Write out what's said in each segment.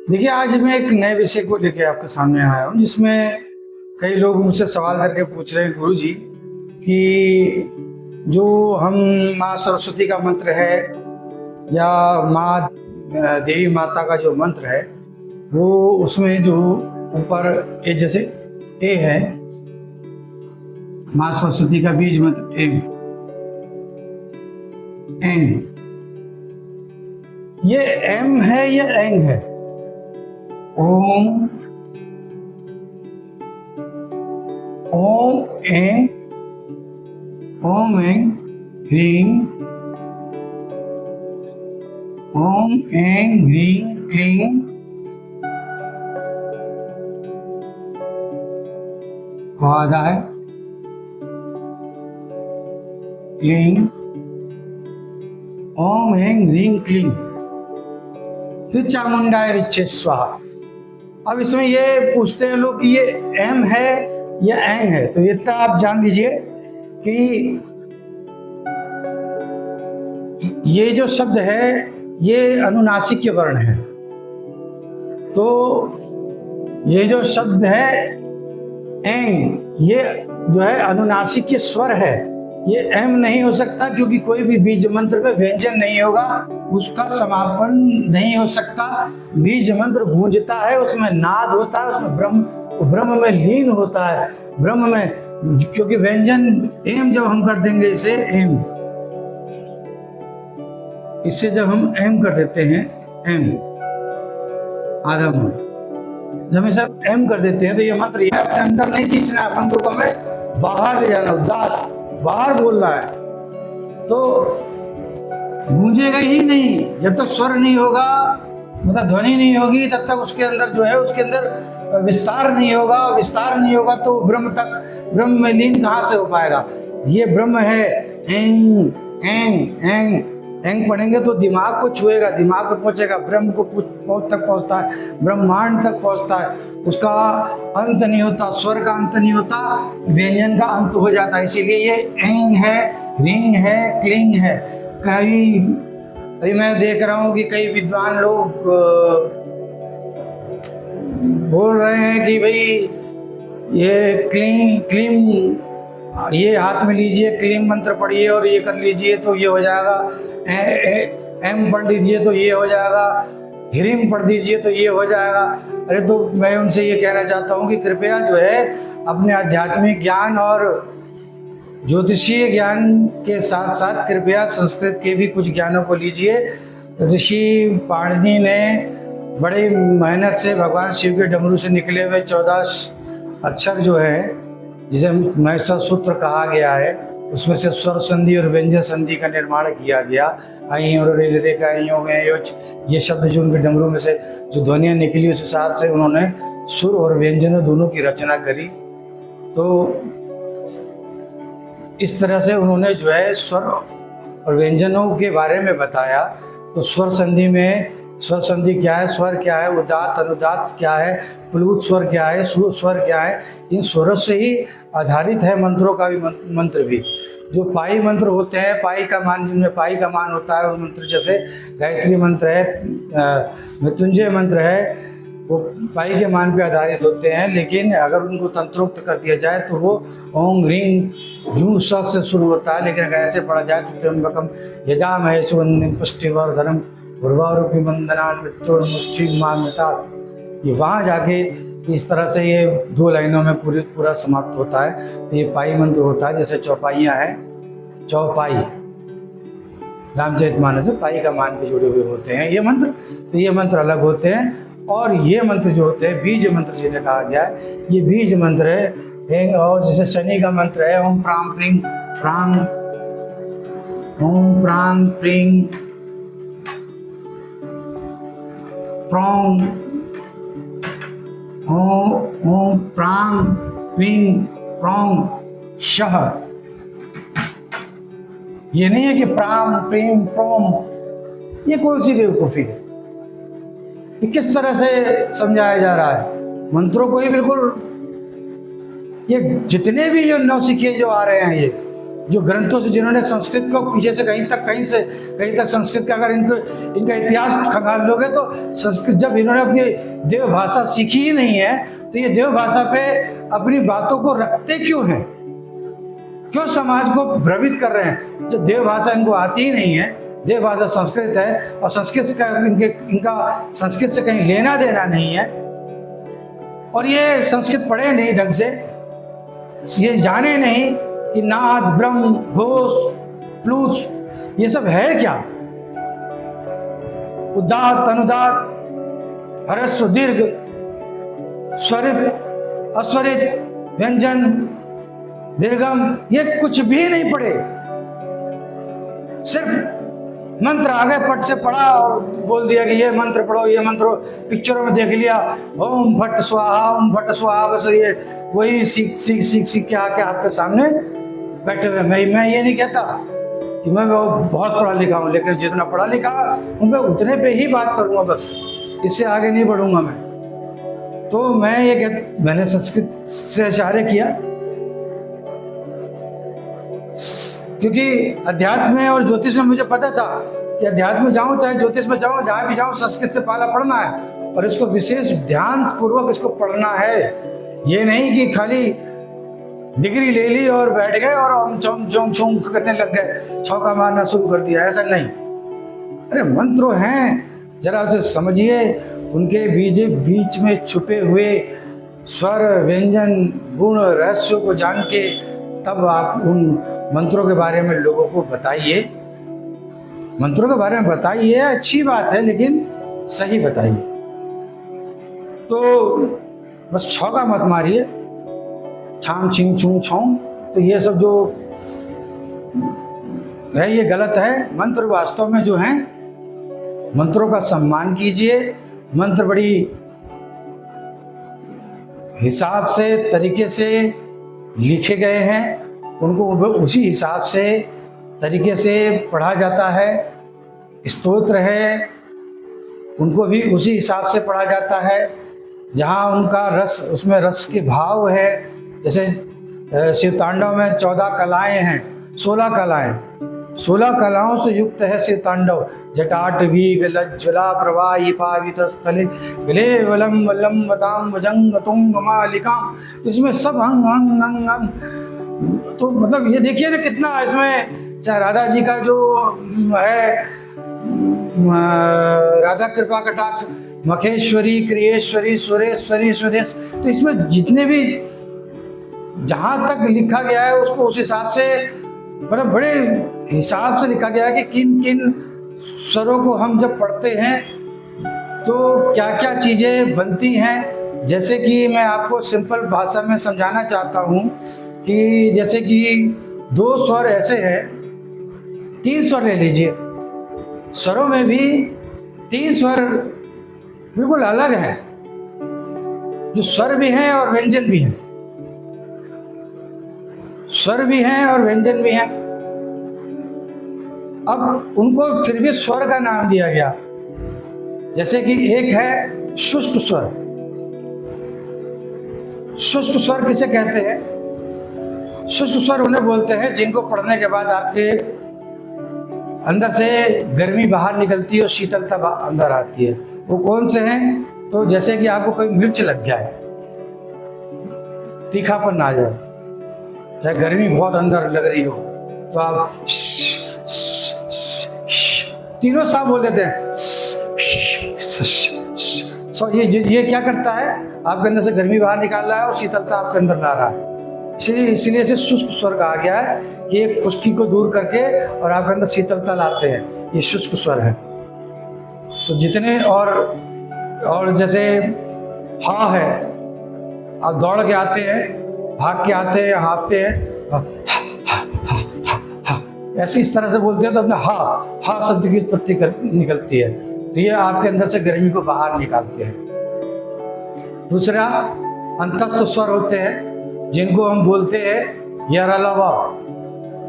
देखिए, आज मैं एक नए विषय को लेकर आपके सामने आया हूँ, जिसमें कई लोग मुझसे सवाल करके पूछ रहे हैं, गुरु जी, कि जो हम माँ सरस्वती का मंत्र है या माँ देवी माता का जो मंत्र है, वो उसमें जो ऊपर ए जैसे ए है, माँ सरस्वती का बीज मंत्र एम, एंग, ये एम है, ये एंग है। ओम, ओम एंग, ओम एंग ह्रीं, ओम एंग ह्रीं क्लीं, आधा है, क्लीं, ओम एंग ह्रीं क्लीं, फिर चामुंडाय रिचे स्वाहा। अब इसमें ये पूछते हैं लोग कि ये एम है या एंग है, तो इतना आप जान लीजिए कि ये जो शब्द है ये अनुनासिक के वर्ण है। तो ये जो शब्द है एंग, ये जो है अनुनासिक के स्वर है, ये एम नहीं हो सकता, क्योंकि कोई भी बीज मंत्र में व्यंजन नहीं होगा, उसका समापन नहीं हो सकता। बीज मंत्र गूंजता है, उसमें नाद होता है, उसमें ब्रह्म में लीन होता है, ब्रह्म में, क्योंकि व्यंजन एम जब हम कर देंगे इसे जब हम एम कर देते हैं, एम आधा मूल, जब हम सब एम कर देते हैं तो ये मंत्र ये अपने अंदर नहीं खींचना है, मंत्र को हमें बाहर ले जाना, दांत बाहर बोलना है, तो गूंजेगा ही नहीं जब तक स्वर नहीं होगा, मतलब ध्वनि नहीं होगी, तब तक उसके अंदर जो है, उसके अंदर विस्तार नहीं होगा। विस्तार नहीं होगा तो ब्रह्म में लीन कहाँ से हो पाएगा। ये ब्रह्म है, एंग एंग एंग एंग पढ़ेंगे तो दिमाग को छुएगा, दिमाग को पहुंचेगा, ब्रह्म को तक पहुंचता है, ब्रह्मांड तक पहुंचता है, उसका अंत नहीं होता, स्वर का अंत नहीं होता, व्यंजन का अंत हो जाता है। इसीलिए ये एंग है, रिंग है, क्लिंग है। अभी मैं देख रहा हूँ कि कई विद्वान लोग बोल रहे हैं कि भाई ये क्लीम, ये हाथ में लीजिए, क्लीम मंत्र पढ़िए और ये कर लीजिए तो ये हो जाएगा, एम पढ़ लीजिए तो ये हो जाएगा, ह्रीं पढ़ दीजिए तो ये हो जाएगा। अरे तो मैं उनसे ये कहना चाहता हूँ कि कृपया जो है अपने आध्यात्मिक ज्ञान और ज्योतिषीय ज्ञान के साथ साथ कृपया संस्कृत के भी कुछ ज्ञानों को लीजिए। ऋषि पाणिनि ने बड़ी मेहनत से भगवान शिव के डमरू से निकले हुए 14 अक्षर जो है, जिसे महसा सूत्र कहा गया है, उसमें से स्वर संधि और व्यंजन संधि का निर्माण किया गया। आई और रे रे का आई हो गए, ये शब्द जो उनके डमरू में से जो ध्वनियाँ निकली, उस हिसाब से उन्होंने सुर और व्यंजन दोनों की रचना करी। तो इस तरह से उन्होंने जो है स्वर और व्यंजनों के बारे में बताया। तो स्वर संधि में, स्वर संधि क्या है, स्वर क्या है, उदात्त अनुदात्त क्या है, प्लुत स्वर क्या है, स्वर क्या है, इन स्वरों से ही आधारित है मंत्रों का भी, मंत्र भी। जो पाई मंत्र होते हैं, पाई का मान, जिनमें पाई का मान होता है, वो मंत्र जैसे गायत्री मंत्र है, मृत्युंजय मंत्र है, वो पाई के मान पे आधारित होते हैं। लेकिन अगर उनको तंत्रोक्त कर दिया जाए तो वो ओम ह्रीं जूं स से शुरू होता है। लेकिन अगर ऐसे पढ़ा जाए तो त्र्यंबकम यजामहे सुगंधिं पुष्टिवर्धनम् उर्वारुकमिव बन्धनान् मृत्युर्मुक्षीयमामृता, ये वहाँ जाके इस तरह से ये 2 लाइनों में पूरा समाप्त होता है। तो ये पाई मंत्र होता है। जैसे चौपाइयाँ हैं, चौपाई रामचरितमानस में पाई का मान पे जुड़े हुए होते हैं ये मंत्र, तो ये मंत्र अलग होते हैं। और ये मंत्र जो होते हैं बीज मंत्र जिन्हें कहा गया है, ये बीज मंत्र है। और जैसे शनि का मंत्र है ओम प्रां प्रीं प्रांग, ओम प्रां प्रीं प्रौं, ओम प्रां प्रीं प्रौं शः। ये नहीं है कि प्रां प्रीं प्रौं, ये कौन सी बेवकूफ़ी है, ये किस तरह से समझाया जा रहा है मंत्रों को। ही बिल्कुल, ये जितने भी जो नौसिखिए जो आ रहे हैं, जो ग्रंथों से जिन्होंने संस्कृत को पीछे से कहीं तक संस्कृत का अगर इनका इतिहास खंगाल लोगे तो संस्कृत, जब इन्होंने अपनी देव भाषा सीखी ही नहीं है तो ये देव भाषा पे अपनी बातों को रखते क्यों हैं, क्यों समाज को भ्रमित कर रहे हैं? जब देव भाषा इनको आती ही नहीं है, देव भाषा संस्कृत है और संस्कृत का इनका संस्कृत से कहीं लेना देना नहीं है, और ये संस्कृत पढ़े नहीं ढंग से, ये जाने नहीं कि नाद, ब्रह्म, घोष, प्लूस ये सब है क्या, उदात्त, अनुदात्त, ह्रस्व, दीर्घ, स्वरित, अस्वरित, व्यंजन, दीर्घम, ये कुछ भी नहीं पढ़े। सिर्फ मंत्र आगे पट से पढ़ा और बोल दिया कि ये मंत्र पढ़ो, ये मंत्र, पिक्चरों में देख लिया ओम भट्ट स्वाहा, ओम भट्ट स्वाहा, बस ये वही सीख के आके आपके सामने बैठे हुए। मैं ये नहीं कहता कि मैं बहुत पढ़ा लिखा हूँ, लेकिन जितना पढ़ा लिखा हूँ मैं उतने पे ही बात करूँगा, बस इससे आगे नहीं बढ़ूंगा मैं। तो मैंने संस्कृत से इशारे किया क्योंकि अध्यात्म में और ज्योतिष में मुझे पता था कि अध्यात्म में जाऊं चाहे ज्योतिष में जाऊं, जहां भी जाऊं संस्कृत से पहला पढ़ना है और इसको विशेष ध्यान पूर्वक इसको पढ़ना है। ये नहीं कि खाली डिग्री ले ली और बैठ गए और हम चोंग चोंग करने लग गए, छौका मारना शुरू कर दिया, ऐसा नहीं। अरे मंत्र हैं, जरा उसे समझिए, उनके बीच में छुपे हुए स्वर, व्यंजन, गुण, रहस्यों को जान के तब आप उन मंत्रों के बारे में लोगों को बताइए। मंत्रों के बारे में बताइए, अच्छी बात है, लेकिन सही बताइए। तो बस छौका मत मारिए, छाम छिंग छूं छौं, तो ये सब जो है ये गलत है। मंत्र वास्तव में जो हैं, मंत्रों का सम्मान कीजिए। मंत्र बड़ी हिसाब से, तरीके से लिखे गए हैं, उनको उसी हिसाब से, तरीके से पढ़ा जाता है। स्तोत्र है, उनको भी उसी हिसाब से पढ़ा जाता है, जहाँ उनका रस, उसमें रस के भाव है। जैसे शिव तांडव में 14 कलाएं हैं, 16 कलाएं, 16 कलाओं से युक्त है शिव तांडव। जटाटवी गलज्ज्वला प्रवाहिपावित स्थले गले वलम वलम वताम वजंग तुंग मालिकाम, तो इसमें सब अंग अंग अंग अंग, तो मतलब ये देखिए ना कितना इसमें, चाहे राधा जी का जो है राधा कृपा कटाक्ष, मखेश्वरी, क्रियेश्वरी, सुरेश्वरी, सुरेश, तो इसमें जितने भी जहाँ तक लिखा गया है उसको उस हिसाब से, मतलब बड़े हिसाब से लिखा गया है कि किन किन स्वरों को हम जब पढ़ते हैं तो क्या क्या चीज़ें बनती हैं। जैसे कि मैं आपको सिंपल भाषा में समझाना चाहता हूँ कि जैसे कि 2 स्वर ऐसे हैं, 3 स्वर ले लीजिए, स्वरों में भी 3 स्वर बिल्कुल अलग हैं, जो स्वर भी हैं और व्यंजन भी हैं, स्वर भी हैं और व्यंजन भी हैं। अब उनको फिर भी स्वर का नाम दिया गया। जैसे कि एक है शुष्क स्वर। शुष्क स्वर किसे कहते हैं? शुष्क स्वर उन्हें बोलते हैं जिनको पढ़ने के बाद आपके अंदर से गर्मी बाहर निकलती है और शीतलता अंदर आती है। वो कौन से हैं? तो जैसे कि आपको कोई मिर्च लग जाए, तीखापन ना आ जाए, चाहे गर्मी बहुत अंदर लग रही हो, तो आप तीनों साफ बोल देते हैं। ये क्या करता है? आपके अंदर से गर्मी बाहर निकाल रहा है और शीतलता आपके अंदर ला रहा है। इसलिए इसे शुष्क स्वर कहा गया है कि ये खुश्की को दूर करके और आपके अंदर शीतलता लाते हैं, ये शुष्क स्वर है। तो जितने और जैसे हा है, आप दौड़ के आते हैं, भाग के आते हैं, हाँफते हैं, ऐसे इस तरह से बोलते हैं तो अपना हा शब्द की उत्पत्ति निकलती है। तो ये आपके अंदर से गर्मी को बाहर निकालते हैं। दूसरा अंतस्थ स्वर होते हैं जिनको हम बोलते हैं य र ल व।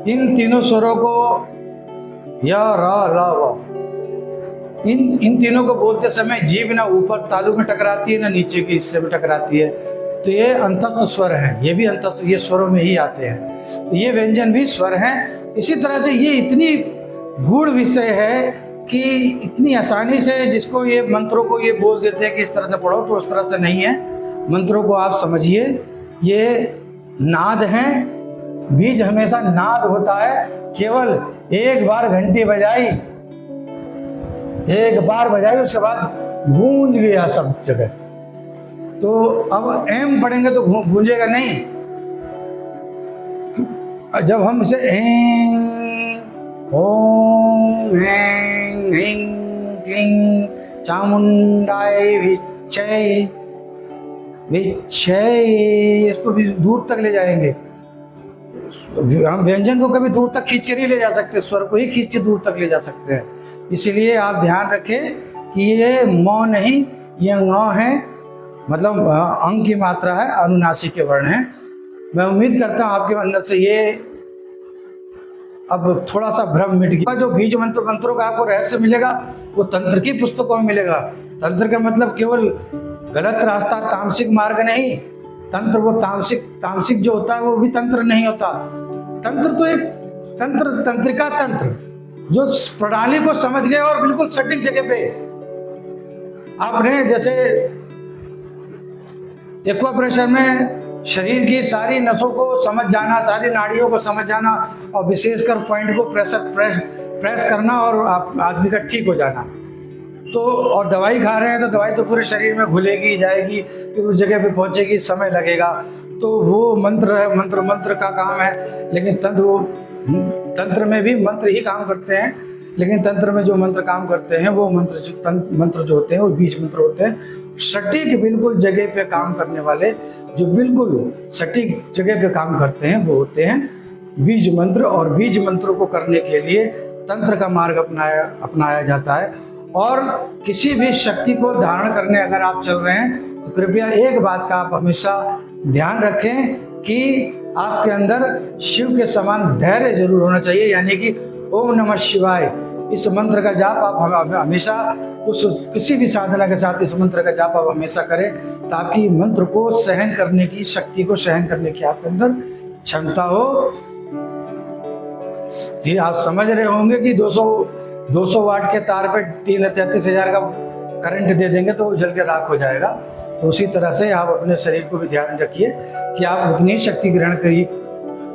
इन तीनों स्वरों को य र ल व, इन तीनों को बोलते समय जीभ ना ऊपर तालू में टकराती है ना नीचे के हिस्से में टकराती है, तो ये अंतस्थ स्वर हैं। ये भी अंतस्थ, ये स्वरों में ही आते हैं। ये व्यंजन भी स्वर हैं। इसी तरह से ये इतनी गूढ़ विषय है कि इतनी आसानी से जिसको ये मंत्रों को ये बोल देते हैं कि इस तरह से पढ़ो, तो उस तरह से नहीं है। मंत्रों को आप समझिए, ये नाद हैं। बीज हमेशा नाद होता है। केवल एक बार घंटी बजाई, एक बार बजाई, उसके बाद गूंज गया सब जगह। तो अब एम पढ़ेंगे तो गूंजेगा नहीं। जब हम इसे ओम ऐं ह्रीं क्लीं चामुंडाय विच्छय विच्छय, इसको भी दूर तक ले जाएंगे। हम व्यंजन को कभी दूर तक खींच के नहीं ले जा सकते, स्वर को ही खींच के दूर तक ले जा सकते हैं। इसीलिए आप ध्यान रखें कि ये मौ नहीं, ये ङ है, मतलब अंग की मात्रा है, अनुनासिक के वर्ण है। मैं उम्मीद करता हूँ आपके अंदर से ये अब थोड़ा सा भ्रम मिट गया। जो बीज मंत्रों का आपको रहस्य मिलेगा वो तंत्र की पुस्तकों में मिलेगा। तंत्र का मतलब केवल गलत रास्ता, तामसिक मार्ग नहीं। तंत्र वो तामसिक जो होता है वो भी तंत्र नहीं होता। तंत्र तो एक तंत्रिका तंत्र, जो प्रणाली को समझ गए और बिल्कुल सटीक जगह पे आपने, जैसे एक्वाप्रेशर में शरीर की सारी नसों को समझ जाना, सारी नाड़ियों को समझ जाना और विशेषकर पॉइंट को प्रेस करना और आदमी का ठीक हो जाना। तो और दवाई खा रहे हैं तो दवाई तो पूरे शरीर में घुलेगी जाएगी, फिर उस जगह पे पहुंचेगी, समय लगेगा। तो वो मंत्र है, मंत्र का काम है। लेकिन तंत्र में भी मंत्र ही काम करते हैं, लेकिन तंत्र में जो मंत्र काम करते हैं वो मंत्र जो होते हैं वो बीज मंत्र होते हैं। सटीक बिल्कुल जगह पे काम करने वाले, जो बिल्कुल सटीक जगह पे काम करते हैं वो होते हैं बीज मंत्र। और बीज मंत्रों को करने के लिए तंत्र का मार्ग अपनाया जाता है। और किसी भी शक्ति को धारण करने अगर आप चल रहे हैं तो कृपया एक बात का आप हमेशा ध्यान रखें कि आपके अंदर शिव के समान धैर्य जरूर होना चाहिए। यानी कि ओम नमः शिवाय, इस मंत्र का जाप आप हमेशा किसी भी साधना के साथ इस मंत्र का जाप आप हमेशा करें, ताकि मंत्र को सहन करने की, शक्ति को सहन करने की आपके अंदर क्षमता हो। जी, आप समझ रहे होंगे कि 200 वाट के तार पे 33,000 का करंट दे देंगे तो जल के राख हो जाएगा। तो उसी तरह से आप अपने शरीर को भी ध्यान रखिए कि आप उतनी शक्ति ग्रहण करिए,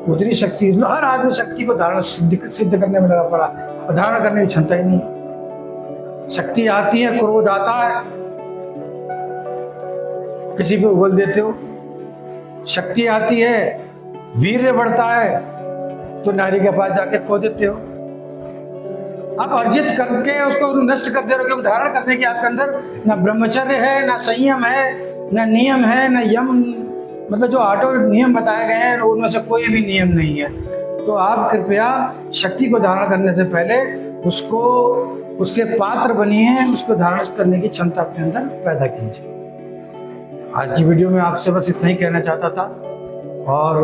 उतनी शक्ति। हर आदमी शक्ति को धारण सिद्ध करने में लगा पड़ा, और धारण करने की क्षमता ही नहीं। शक्ति आती है, क्रोध आता है, किसी पे बोल देते हो। शक्ति आती है, वीर्य बढ़ता है, तो नारी के पास जाके खो देते हो। आप अर्जित करके उसको नष्ट कर दे रहे हो, क्योंकि धारण करने की आपके अंदर ना ब्रह्मचर्य है, ना संयम है, ना नियम है, ना यम, मतलब जो आठों नियम बताए गए हैं उनमें से कोई भी नियम नहीं है। तो आप कृपया शक्ति को धारण करने से पहले उसको, उसके पात्र बनिए, उसको धारण करने की क्षमता अपने अंदर पैदा कीजिए। आज की वीडियो में आपसे बस इतना ही कहना चाहता था, और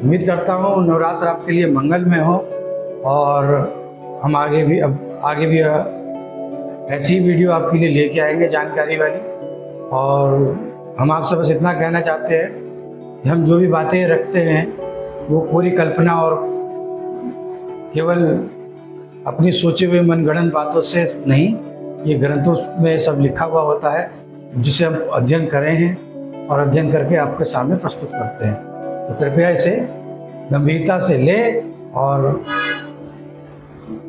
उम्मीद करता हूँ नवरात्र आपके लिए मंगलमय हो। और हम आगे भी ऐसी वीडियो आपके लिए लेके आएंगे, जानकारी वाली। और हम आपसे बस इतना कहना चाहते हैं कि हम जो भी बातें रखते हैं वो पूरी कल्पना और केवल अपनी सोचे हुए मनगढ़ंत बातों से नहीं, ये ग्रंथों में सब लिखा हुआ होता है, जिसे हम अध्ययन करें हैं और अध्ययन करके आपके सामने प्रस्तुत करते हैं। तो कृपया इसे गंभीरता से ले, और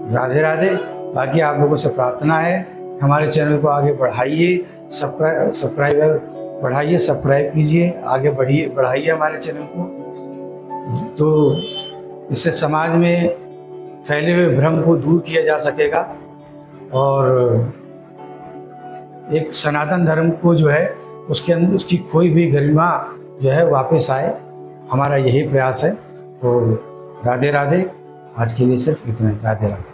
राधे राधे। बाकी आप लोगों से प्रार्थना है, हमारे चैनल को आगे बढ़ाइए, सब्सक्राइबर बढ़ाइए, सब्सक्राइब कीजिए, आगे बढ़ाइए हमारे चैनल को। तो इससे समाज में फैले हुए भ्रम को दूर किया जा सकेगा, और एक सनातन धर्म को जो है उसके अंदर उसकी खोई हुई गरिमा जो है वापस आए, हमारा यही प्रयास है। तो राधे राधे। आज के लिए सिर्फ इतना ही। राधे राधे।